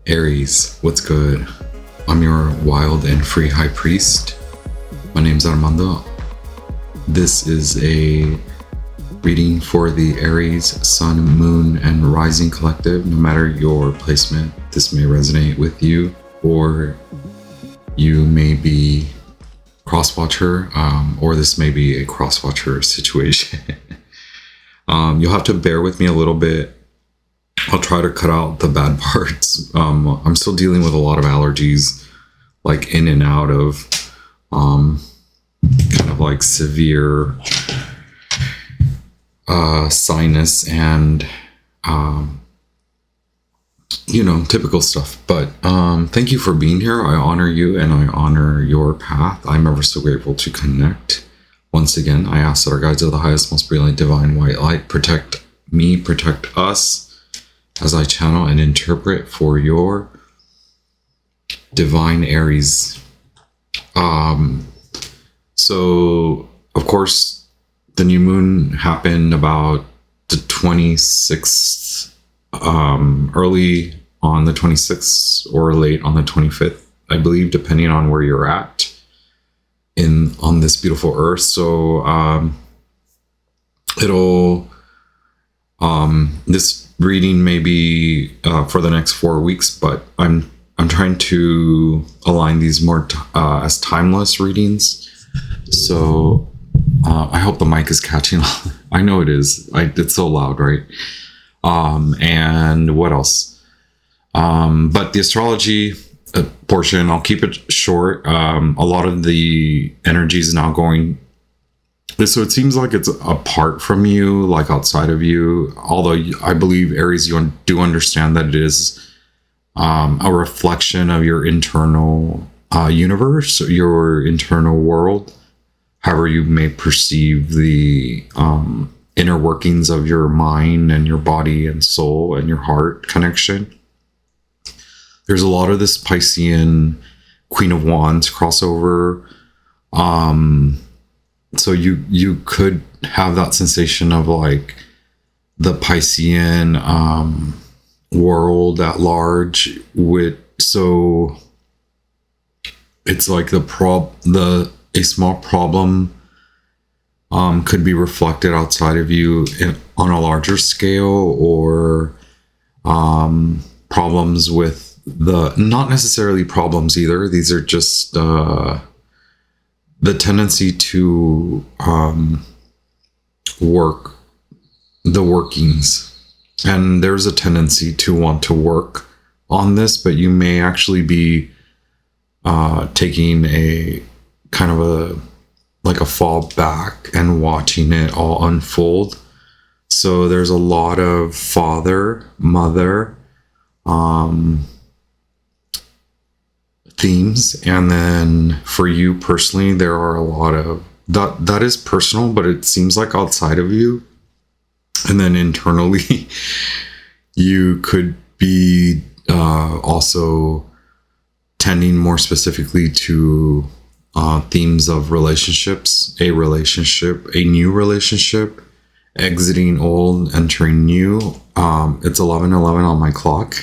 Aries, what's good? I'm your wild and free high priest. My name's Armando. This is a reading for the Aries, Sun, Moon, and Rising Collective. No matter your placement, this may resonate with you, or you may be cross-watcher, or this may be a cross-watcher situation. You'll have to bear with me a little bit. I'll try to cut out the bad parts. I'm still dealing with a lot of allergies, like in and out of kind of like severe sinus and typical stuff. But thank you for being here. I honor you and I honor your path. I'm ever so grateful to connect. Once again, I ask that our guides of the highest, most brilliant, divine white light protect me, protect us as I channel and interpret for your divine Aries. So of course, the new moon happened about the 26th, early on the 26th or late on the 25th, I believe, depending on where you're at on this beautiful earth. So this reading may be for the next 4 weeks, but I'm trying to align these more as timeless readings. So I hope the mic is catching on. I know it is. It's so loud, right? And what else? But the astrology portion, I'll keep it short. A lot of the energy is now going. So it seems like it's apart from you, like outside of you. Although I believe, Aries, you do understand that it is a reflection of your internal universe, your internal world. However you may perceive the inner workings of your mind and your body and soul and your heart connection. There's a lot of this Piscean Queen of Wands crossover. So you could have that sensation of like the Piscean world at large. So it's like a small problem could be reflected outside of you on a larger scale, or problems with not necessarily problems either. These are just the tendency to work the workings. And there's a tendency to want to work on this, but you may actually be taking a kind of a fall back and watching it all unfold. So there's a lot of father, mother themes, and then for you personally, there are a lot of that is personal, but it seems like outside of you. And then internally, you could be also tending more specifically to themes of relationships, a new relationship, exiting old, entering new. It's 11:11 on my clock.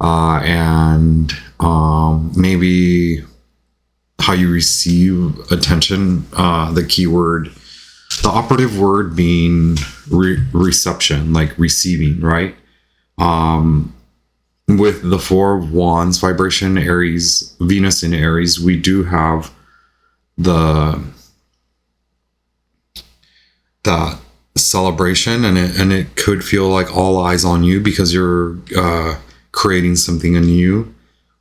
And maybe how you receive attention, the operative word being reception, like receiving, right? With the Four of Wands vibration, Aries, Venus in Aries, we do have that celebration, and it could feel like all eyes on you because you're creating something anew,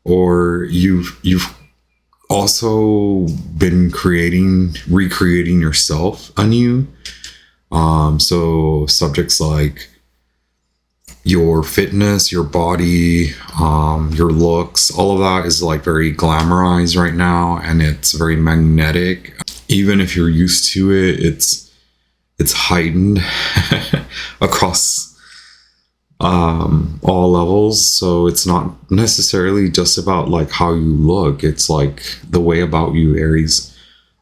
or you've also been recreating yourself anew. So subjects like your fitness, your body, your looks, all of that is like very glamorized right now, and it's very magnetic. Even if you're used to it, it's heightened across all levels. So it's not necessarily just about like how you look, it's like the way about you, Aries.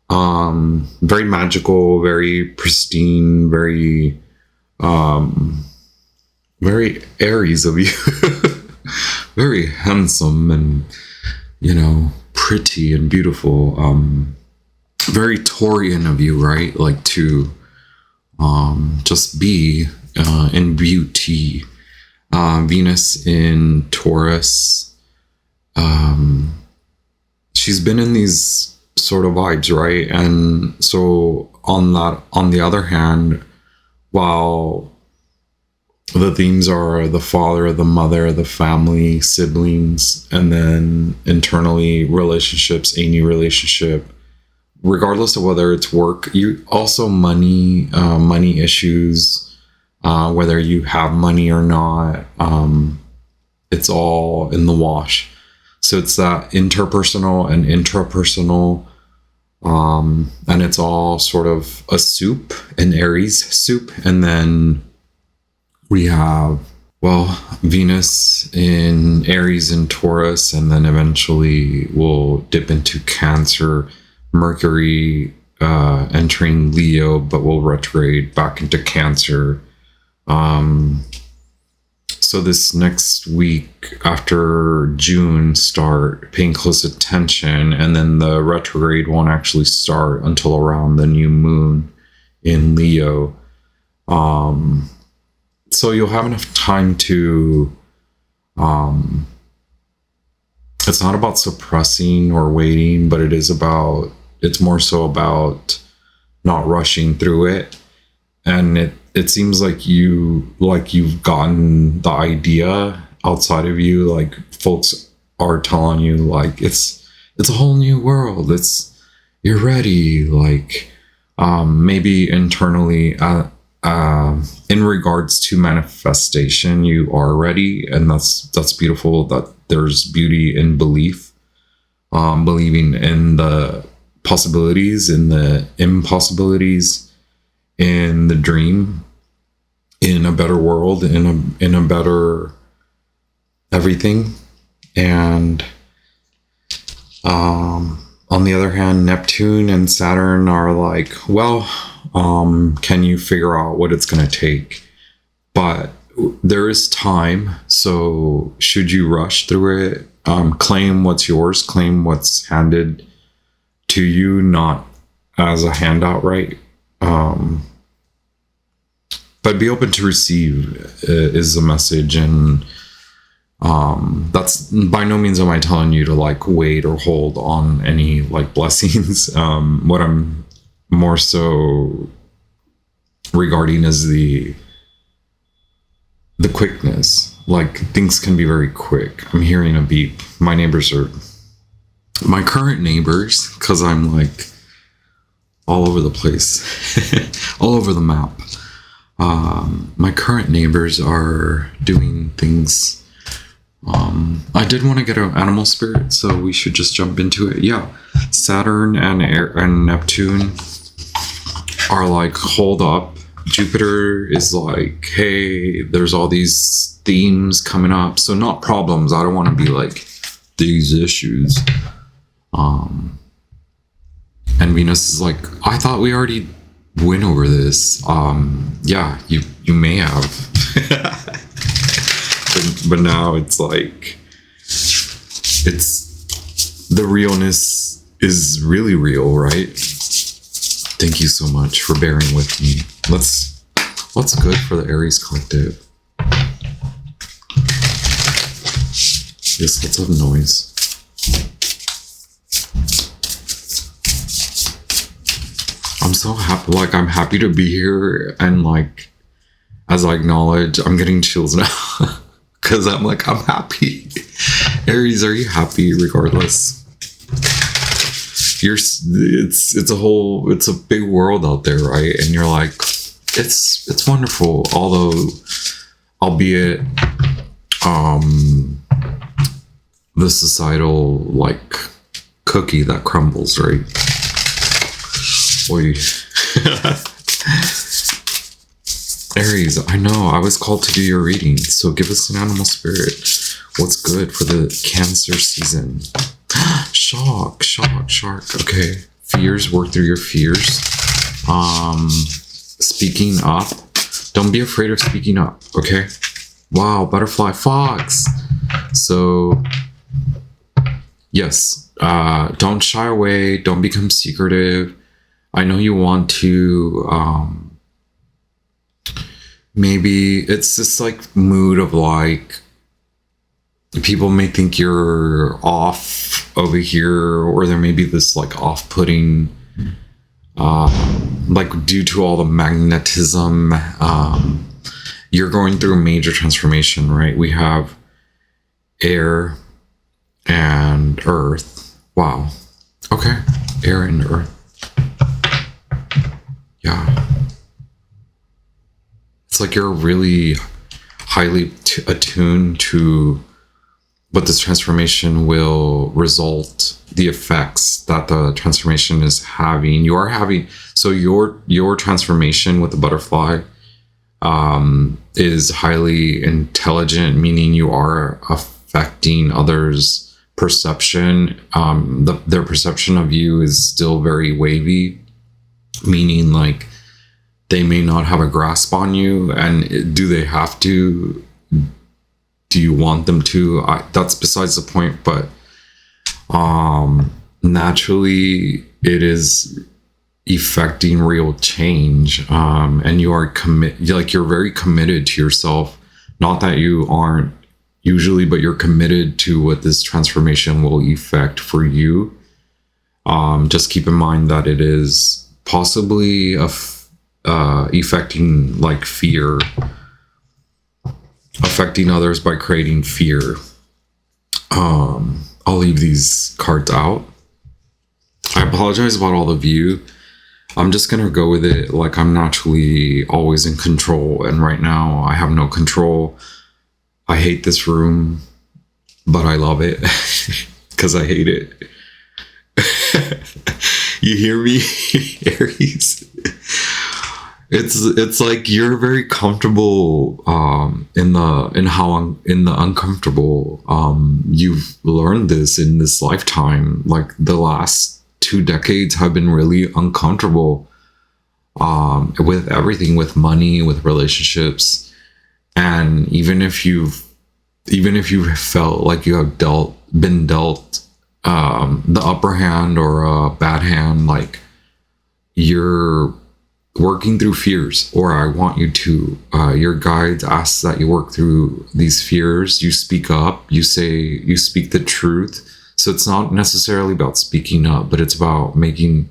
Very magical, very pristine, very very Aries of you. very handsome and, you know, pretty and beautiful. Very Taurian of you, right? Like to just be in beauty. Venus in Taurus. She's been in these sort of vibes, right? And so on the other hand, while the themes are the father, the mother, the family, siblings, and then internally relationships, a new relationship, regardless of whether it's work, you also money issues, whether you have money or not, it's all in the wash. So it's that interpersonal and intrapersonal, and it's all sort of a soup, an Aries soup. And then we have, well, Venus in Aries and Taurus, and then eventually we'll dip into Cancer, Mercury entering Leo, but will retrograde back into Cancer. So this next week after June, start paying close attention, and then the retrograde won't actually start until around the new moon in Leo. So you'll have enough time to, it's not about suppressing or waiting, but it's more so about not rushing through it. And it seems like you've gotten the idea outside of you, like folks are telling you like it's a whole new world, you're ready, like maybe internally in regards to manifestation you are ready, and that's beautiful, that there's beauty in belief, believing in the possibilities, in the impossibilities, in the dream, in a better world, in a better everything. And on the other hand, Neptune and Saturn are like, well, can you figure out what it's going to take? But there is time, so should you rush through it, claim what's yours, claim what's handed to you, not as a handout, right? But be open to receive is the message. And that's by no means am I telling you to like wait or hold on any like blessings. What I'm more so regarding is the quickness. Like things can be very quick. I'm hearing a beep. My neighbors are my current neighbors, because I'm like all over the place, all over the map. My current neighbors are doing things. I did want to get an animal spirit, so we should just jump into it. Yeah, Saturn and Neptune are like, hold up. Jupiter is like, hey, there's all these themes coming up, so not problems. I don't want to be like these issues. And Venus is like, I thought we already went over this. Yeah, you may have. but now it's like, it's the realness is really real, right? Thank you so much for bearing with me. What's good for the Aries collective? Yes, let's have noise. I'm so happy, like I'm happy to be here, and like as I acknowledge, I'm getting chills now because I'm like, I'm happy. Aries, are you happy regardless? It's a big world out there, right? And you're like, it's wonderful, although albeit the societal like cookie that crumbles, right? Oy. Aries, I know I was called to do your reading, so give us an animal spirit. What's good for the Cancer season? Shark. Okay, fears, work through your fears. Speaking up, don't be afraid of speaking up. Okay. Wow, butterfly, fox. So yes, don't shy away, don't become secretive. I know you want to maybe it's this like mood of like people may think you're off over here, or there may be this like off-putting like due to all the magnetism. You're going through a major transformation, right? We have air and earth. Wow. Okay. Air and earth. Yeah. It's like you're really highly attuned to what this transformation will result, the effects that the transformation is having. You are having, so your transformation with the butterfly is highly intelligent, meaning you are affecting others' perception. Their perception of you is still very wavy, meaning like they may not have a grasp on you. And do they have to? Do you want them to? That's besides the point. But naturally, it is effecting real change, and you are you're very committed to yourself. Not that you aren't usually, but you're committed to what this transformation will effect for you. Just keep in mind that it is possibly affecting like fear, affecting others by creating fear. I'll leave these cards out. I apologize about all the view. I'm just gonna go with it like I'm naturally always in control, and right now I have no control. I hate this room, but I love it because I hate it. You hear me, Aries? It's like you're very comfortable in the uncomfortable. You've learned this in this lifetime. Like the last 2 decades have been really uncomfortable with everything, with money, with relationships. And even if you've felt like you have been dealt the upper hand or a bad hand, like you're working through fears, or I want you to. Your guides ask that you work through these fears. You speak up. You speak the truth. So it's not necessarily about speaking up, but it's about making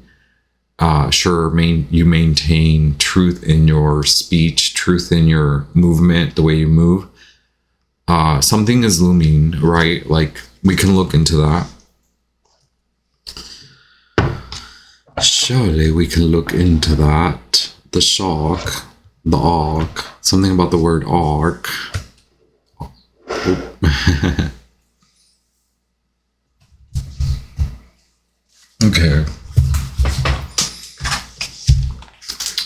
you maintain truth in your speech, truth in your movement, the way you move. Something is looming, right? Like we can look into that. Surely we can look into that. The shock, the arc, something about the word arc. Okay.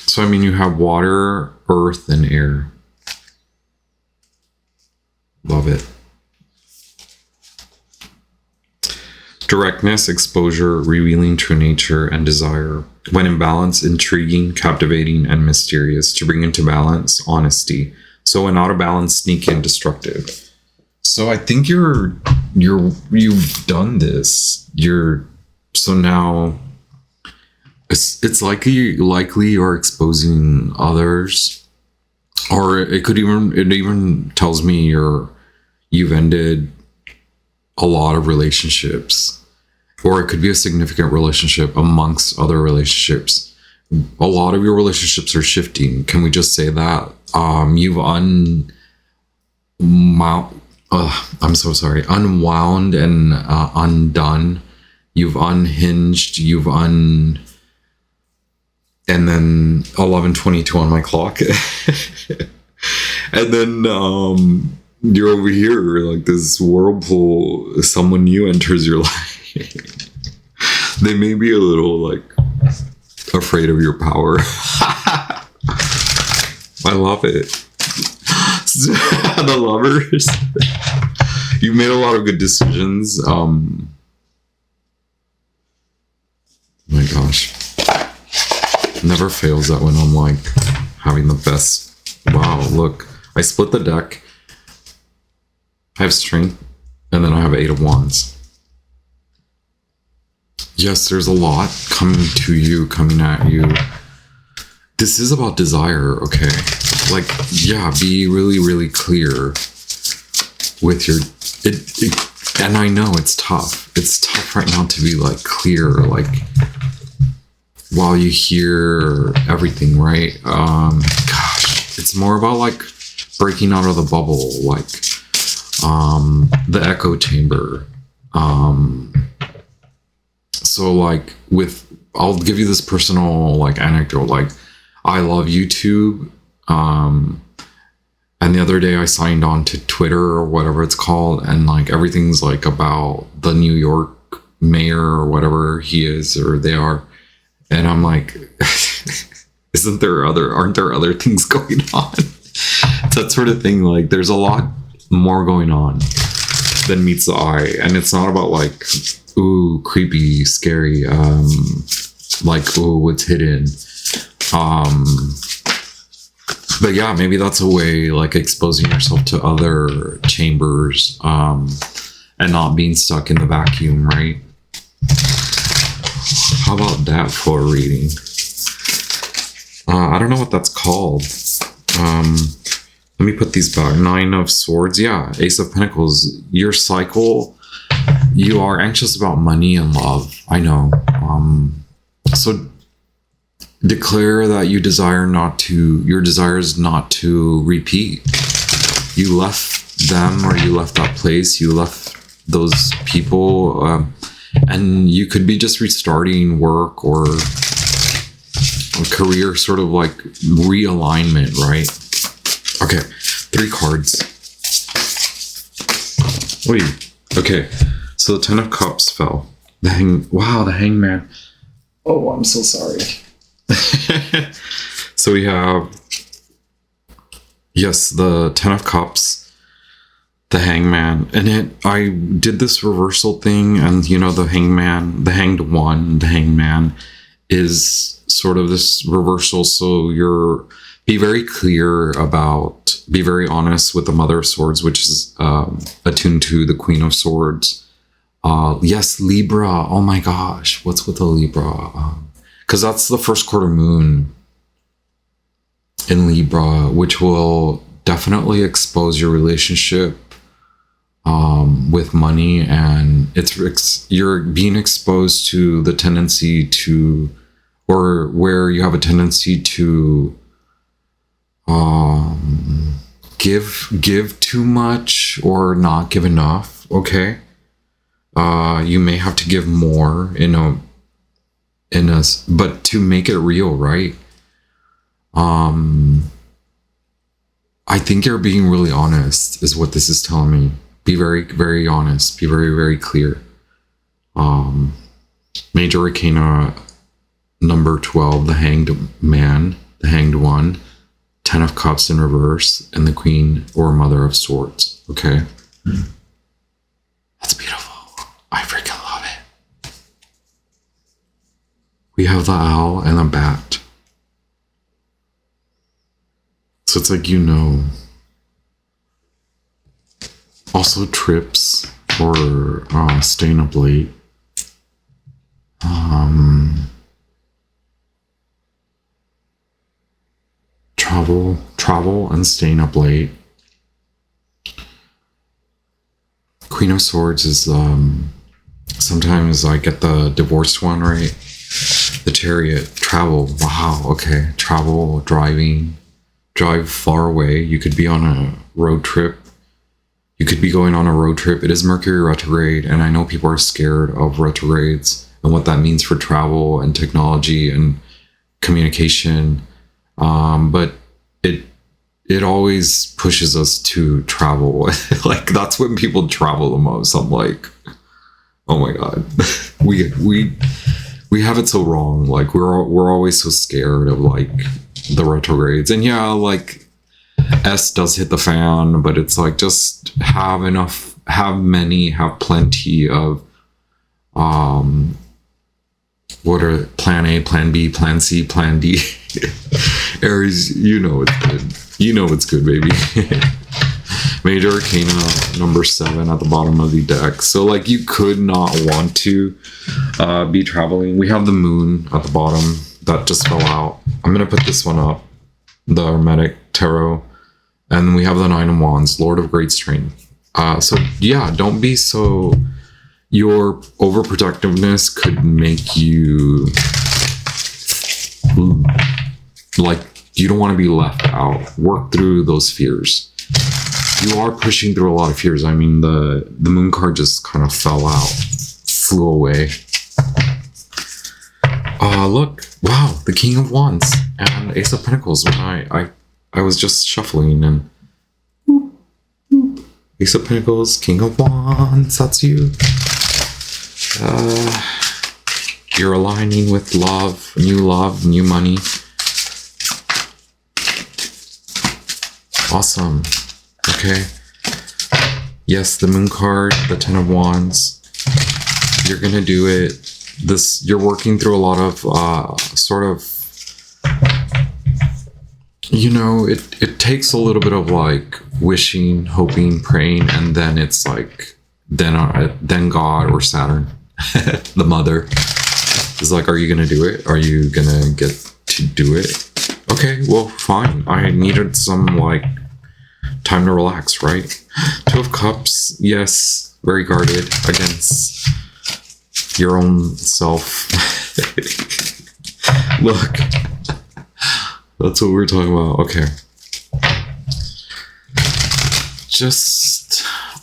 So, I mean, you have water, earth, and air. Love it. Directness, exposure, revealing true nature and desire. When in balance, intriguing, captivating, and mysterious. To bring into balance, honesty. So when out of balance, sneaky and destructive. So I think you've done this. So now it's likely you're exposing others, or it even tells me you've ended a lot of relationships. Or it could be a significant relationship amongst other relationships. A lot of your relationships are shifting. Can we just say that? You've unwound and undone. You've unhinged. And then 11:22 on my clock. And then you're over here, like this whirlpool. Someone new enters your life. They may be a little like afraid of your power. I love it. The lovers. You've made a lot of good decisions. My gosh. Never fails that when I'm like having the best. Wow, look. I split the deck. I have strength. And then I have 8 of Wands. Yes, there's a lot coming to you, coming at you. This is about desire, okay? Like, yeah, be really, really clear with your... and I know it's tough. It's tough right now to be, like, clear, like, while you hear everything, right? Gosh, it's more about, like, breaking out of the bubble, like, the echo chamber. So, like, I'll give you this personal, like, anecdote, like, I love YouTube, and the other day I signed on to Twitter or whatever it's called, and, like, everything's, like, about the New York mayor or whatever he is or they are, and I'm like, aren't there other things going on? It's that sort of thing. Like, there's a lot more going on than meets the eye, and it's not about, like, ooh, creepy, scary, like, ooh, what's hidden. But yeah, maybe that's a way, like, exposing yourself to other chambers, and not being stuck in the vacuum, right? How about that for a reading? I don't know what that's called. Let me put these back. 9 of Swords. Yeah, Ace of Pentacles. Your cycle, you are anxious about money and love. I know. So declare that your desire is not to repeat. You left them, or you left that place, you left those people, and you could be just restarting work or a career, sort of like realignment, right? Okay, 3 cards. Wait, okay. So the 10 of Cups fell. The Hangman. Oh, I'm so sorry. So we have, yes, the 10 of Cups, the Hangman, and I did this reversal thing, and you know, the Hangman, the Hanged One, the Hangman is sort of this reversal. So be very clear about, be very honest with the Mother of Swords, which is attuned to the Queen of Swords. Yes, Libra. Oh my gosh, what's with the Libra? Because that's the first quarter moon in Libra, which will definitely expose your relationship with money, and you're being exposed to the tendency to, or where you have a tendency to give too much or not give enough. Okay, you may have to give more but to make it real, right? I think you're being really honest, is what this is telling me. Be very, very honest. Be very, very clear. Major Arcana number 12, the Hanged Man, the Hanged One, 10 of Cups in reverse, and the Queen or Mother of Swords. Okay? That's beautiful. I freaking love it. We have the Owl and the Bat. So it's like, you know. Also trips or staying up late. Travel and staying up late. Queen of Swords is sometimes I get the divorced one, right? The Chariot. Travel. Wow, okay. Travel, drive far away. You could be on a road trip. You could be going on a road trip. It is Mercury retrograde, and I know people are scared of retrogrades and what that means for travel and technology and communication. But it always pushes us to travel. Like, that's when people travel the most. I'm like, oh my God, we have it so wrong. Like, we're always so scared of, like, the retrogrades. And yeah, like, S does hit the fan, but it's like, just have plenty of what are plan A, plan B, plan C, plan D. Aries, you know it's good. You know it's good, baby. Major Arcana number 7 at the bottom of the deck. So like you could not want to be traveling. We have the moon at the bottom that just fell out. I'm going to put this one up. The Hermetic Taro. And then we have the 9 of Wands, Lord of Great Strength. So yeah, don't be so... Your overprotectiveness could make you... like, you don't want to be left out. Work through those fears. You are pushing through a lot of fears. I mean, the moon card just kind of fell out, flew away. Look, wow, the King of Wands and Ace of Pentacles. When I was just shuffling and Ace of Pentacles, King of Wands, that's you. You're aligning with love, new money. Awesome. Okay. Yes, the moon card, the 10 of Wands. You're gonna do it. You're working through a lot of sort of, you know, it takes a little bit of like wishing, hoping, praying, and then it's like then God or Saturn, the mother, is like, are you gonna do it? Are you gonna get to do it? Okay, well, fine. I needed some like time to relax, right? 2 of Cups, yes, very guarded against your own self. Look, that's what we're talking about. Okay.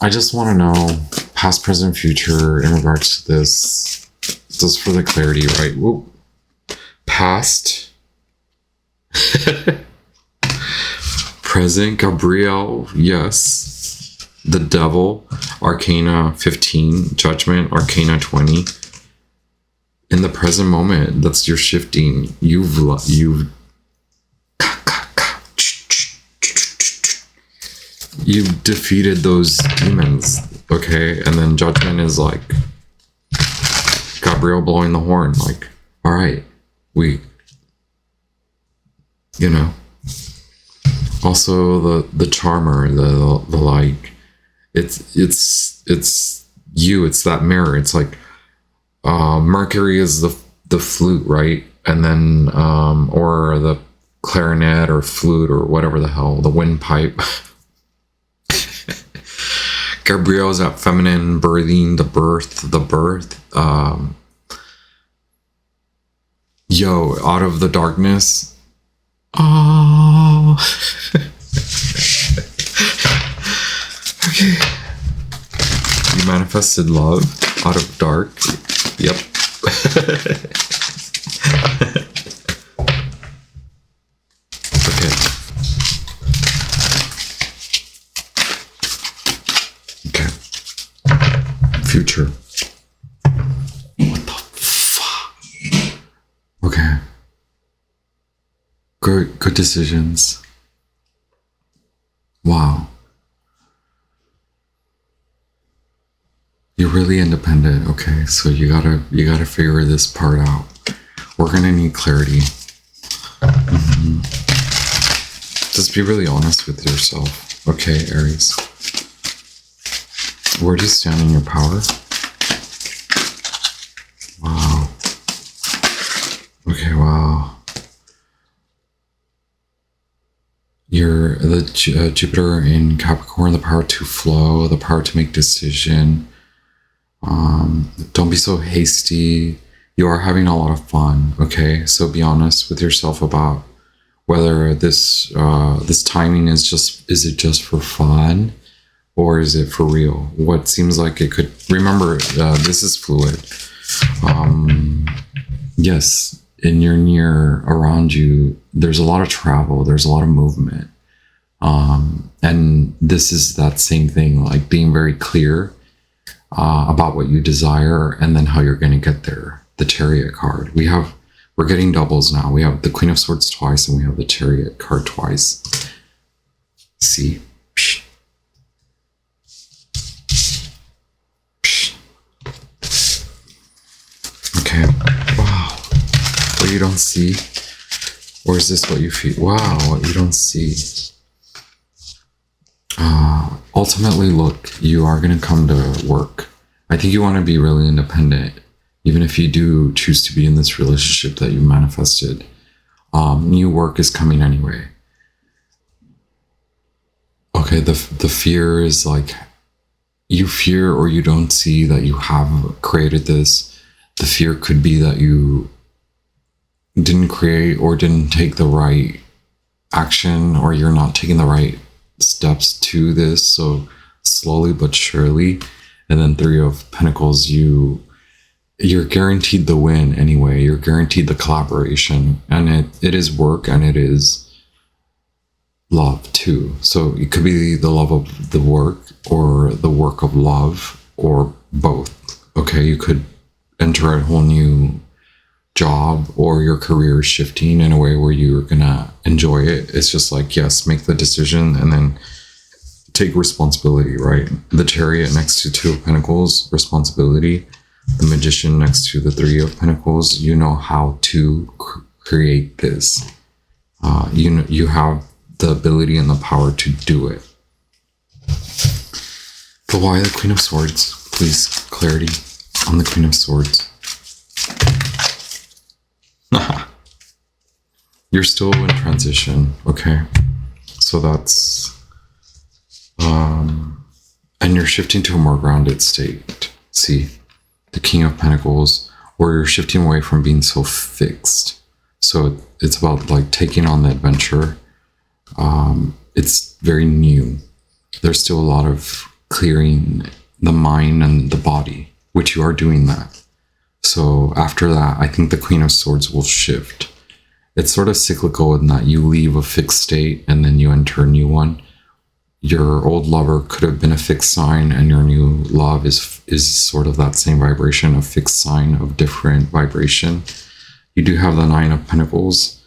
I just want to know past, present, future in regards to this. Just for the clarity, right? Whoop. Past. Present, Gabriel, yes. The Devil, Arcana 15, Judgment, Arcana 20. In the present moment, that's your shifting. You've defeated those demons, okay? And then Judgment is like Gabriel blowing the horn, like, all right, you know. Also the Charmer, the like, it's you, it's that mirror. It's like Mercury is the flute, right? And then or the clarinet or flute or whatever the hell, the windpipe. Gabriel is that feminine, birthing, the birth. Yo, out of the darkness. Oh. Okay. You manifested love out of dark. Yep. Okay. Okay. Future. What the fuck? Okay. Good decisions. Wow. You're really independent, okay? So you gotta figure this part out. We're gonna need clarity. Mm-hmm. Just be really honest with yourself, okay, Aries? Where do you stand in your power? Wow. Okay, wow. You're the Jupiter in Capricorn, the power to flow, the power to make decision. Don't be so hasty. You are having a lot of fun, okay? So be honest with yourself about whether this timing is it just for fun or is it for real? What seems like it could, remember, this is fluid. Yes, in your near around you, there's a lot of travel, there's a lot of movement. And this is that same thing, like being very clear about what you desire and then how you're going to get there. The Chariot card. We're getting doubles now. We have the Queen of Swords twice and we have the Chariot card twice. See? Psh. Psh. Okay. Wow. What you don't see? Or is this what you feel? Wow, what you don't see. ultimately, look, you are going to come to work. I think you want to be really independent, even if you do choose to be in this relationship that you manifested. New work is coming anyway. Okay, the fear is like, you fear or you don't see that you have created this. The fear could be that you didn't create or didn't take the right action, or you're not taking the right steps to this. So slowly but surely. And then Three of Pentacles, you're guaranteed the win anyway. You're guaranteed the collaboration, and it is work and it is love too. So it could be the love of the work or the work of love, or both. Okay, you could enter a whole new job, or your career is shifting in a way where you're gonna enjoy it. It's just like, yes, make the decision and then take responsibility, right? The Chariot next to Two of Pentacles, responsibility. The Magician next to the Three of Pentacles, you know how to create this. You have the ability and the power to do it. But why the Queen of Swords? Please, clarity on the Queen of Swords. You're still in transition, okay? So that's... and you're shifting to a more grounded state. See? The King of Pentacles, or you're shifting away from being so fixed. So it's about like taking on the adventure. It's very new. There's still a lot of clearing the mind and the body, which you are doing that. So after that, I think the Queen of Swords will shift. It's sort of cyclical in that you leave a fixed state and then you enter a new one. Your old lover could have been a fixed sign, and your new love is sort of that same vibration, a fixed sign of different vibration. You do have the Nine of Pentacles.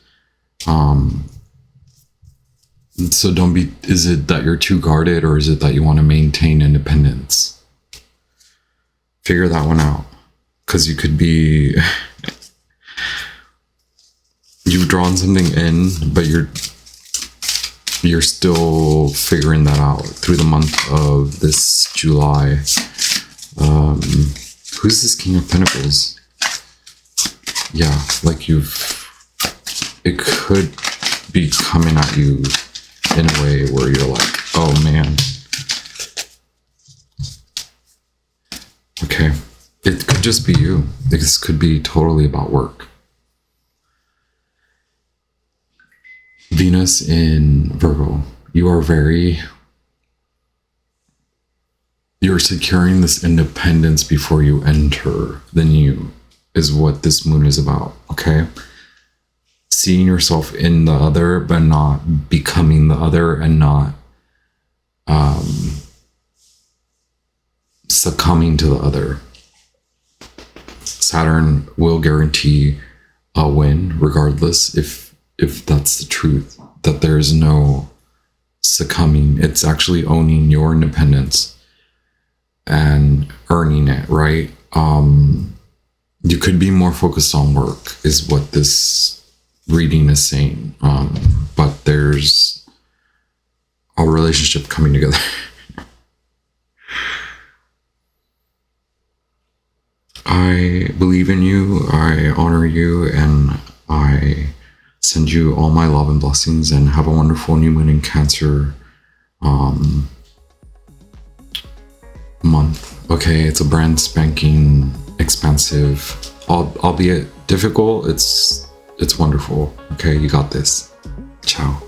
So don't be, is it that you're too guarded, or is it that you want to maintain independence? Figure that one out. Because you could be, you've drawn something in, but you're still figuring that out through the month of this July. Who's this King of Pentacles? Yeah, like it could be coming at you in a way where you're like, oh man. Okay, it could just be you. This could be totally about work. Venus in Virgo, you're securing this independence before you enter the new, is what this moon is about, okay? Seeing yourself in the other, but not becoming the other, and not succumbing to the other. Saturn will guarantee a win regardless, if that's the truth, that there is no succumbing. It's actually owning your independence and earning it, right? You could be more focused on work, is what this reading is saying. But there's a relationship coming together. I believe in you, I honor you, and I send you all my love and blessings, and have a wonderful new moon in Cancer month. Okay, it's a brand spanking, expansive, albeit difficult, it's wonderful. Okay, you got this. Ciao.